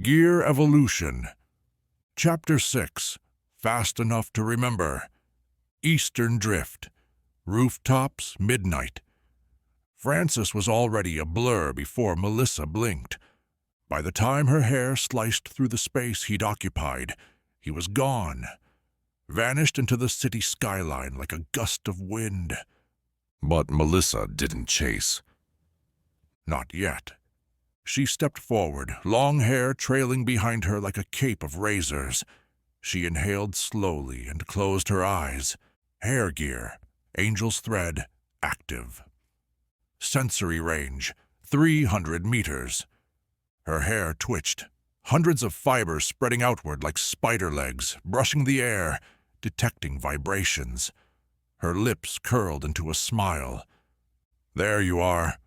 Gear Evolution. Chapter 6. Fast Enough to Remember. Eastern Drift. Rooftops, midnight. Francis was already a blur before Melissa blinked. By the time her hair sliced through the space he'd occupied, he was gone, vanished into the city skyline like a gust of wind. But Melissa didn't chase. Not yet. She stepped forward, long hair trailing behind her like a cape of razors. She inhaled slowly and closed her eyes. Hair gear, angel's thread, active. Sensory range, 300 meters. Her hair twitched, hundreds of fibers spreading outward like spider legs, brushing the air, detecting vibrations. Her lips curled into a smile. There you are.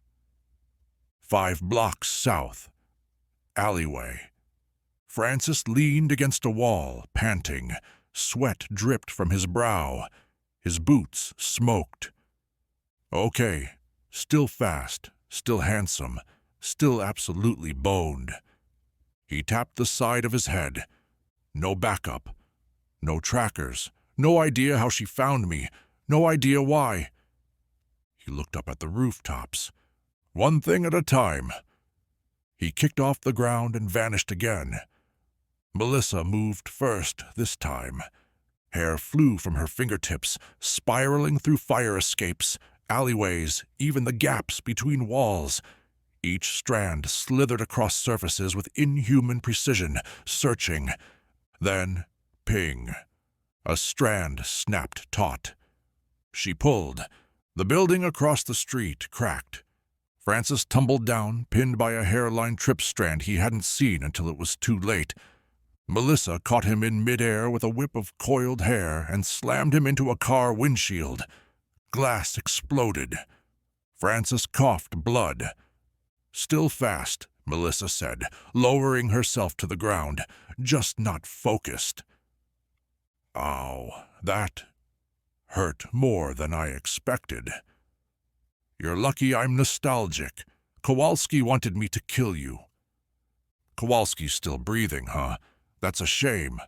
5 blocks south. Alleyway. Francis leaned against a wall, panting. Sweat dripped from his brow. His boots smoked. Okay, still fast, still handsome, still absolutely boned. He tapped the side of his head. No backup. No trackers. No idea how she found me. No idea why. He looked up at the rooftops. One thing at a time. He kicked off the ground and vanished again. Melissa moved first this time. Hair flew from her fingertips, spiraling through fire escapes, alleyways, even the gaps between walls. Each strand slithered across surfaces with inhuman precision, searching. Then, ping. A strand snapped taut. She pulled. The building across the street cracked. Francis tumbled down, pinned by a hairline trip strand he hadn't seen until it was too late. Melissa caught him in midair with a whip of coiled hair and slammed him into a car windshield. Glass exploded. Francis coughed blood. Still fast, Melissa said, lowering herself to the ground, just not focused. Ow, that hurt more than I expected. You're lucky I'm nostalgic. Kowalski wanted me to kill you. Kowalski's still breathing, huh? That's a shame.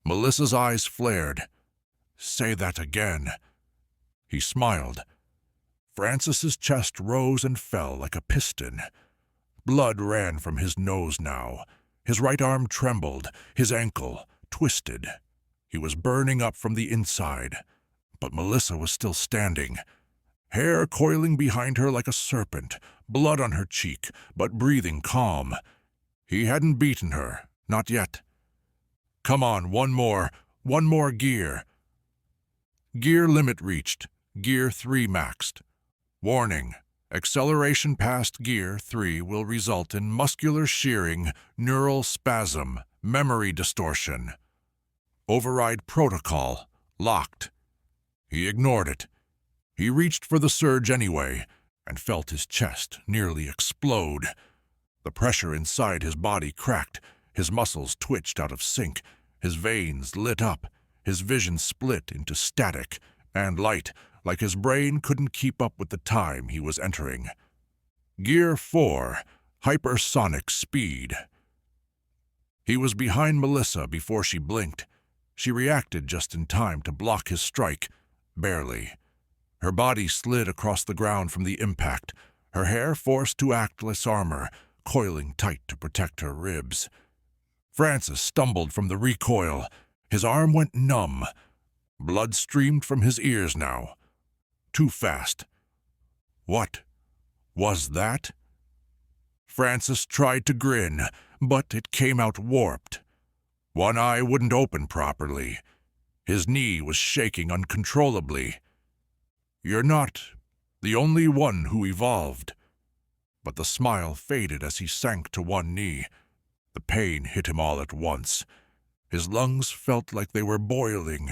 Melissa's eyes flared. Say that again. He smiled. Francis's chest rose and fell like a piston. Blood ran from his nose now. His right arm trembled, his ankle twisted. He was burning up from the inside, but Melissa was still standing. Hair coiling behind her like a serpent, blood on her cheek, but breathing calm. He hadn't beaten her, not yet. Come on, one more gear. Gear limit reached, Gear 3 maxed. Warning, acceleration past Gear 3 will result in muscular shearing, neural spasm, memory distortion. Override protocol, locked. He ignored it. He reached for the surge anyway, and felt his chest nearly explode. The pressure inside his body cracked, his muscles twitched out of sync, his veins lit up, his vision split into static and light, like his brain couldn't keep up with the time he was entering. Gear 4, hypersonic speed. He was behind Melissa before she blinked. She reacted just in time to block his strike, barely. Her body slid across the ground from the impact, her hair forced to act less armor, coiling tight to protect her ribs. Francis stumbled from the recoil. His arm went numb. Blood streamed from his ears now. Too fast. What was that? Francis tried to grin, but it came out warped. One eye wouldn't open properly. His knee was shaking uncontrollably. You're not the only one who evolved. But the smile faded as he sank to one knee. The pain hit him all at once. His lungs felt like they were boiling.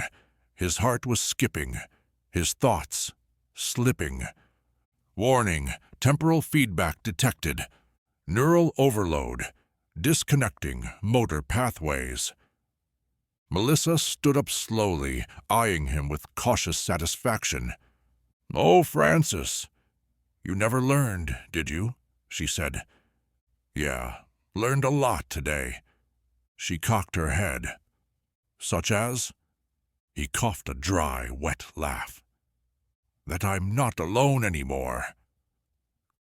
His heart was skipping. His thoughts slipping. Warning, temporal feedback detected. Neural overload. Disconnecting motor pathways. Melissa stood up slowly, eyeing him with cautious satisfaction. Oh, Francis, you never learned, did you? She said. Yeah, Learned a lot today. She cocked her head. Such as? He coughed a dry, wet laugh. That I'm not alone anymore.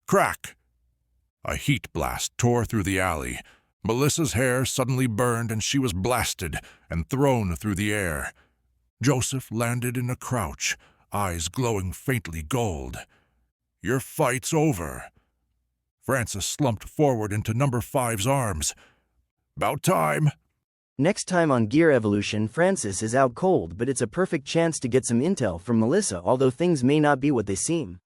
Crack! A heat blast tore through the alley. Melissa's hair suddenly burned and she was blasted and thrown through the air. Joseph landed in a crouch, eyes glowing faintly gold. Your fight's over. Francis slumped forward into number 5's arms. About time. Next time on Gear Evolution, Francis is out cold, but it's a perfect chance to get some intel from Melissa, although things may not be what they seem.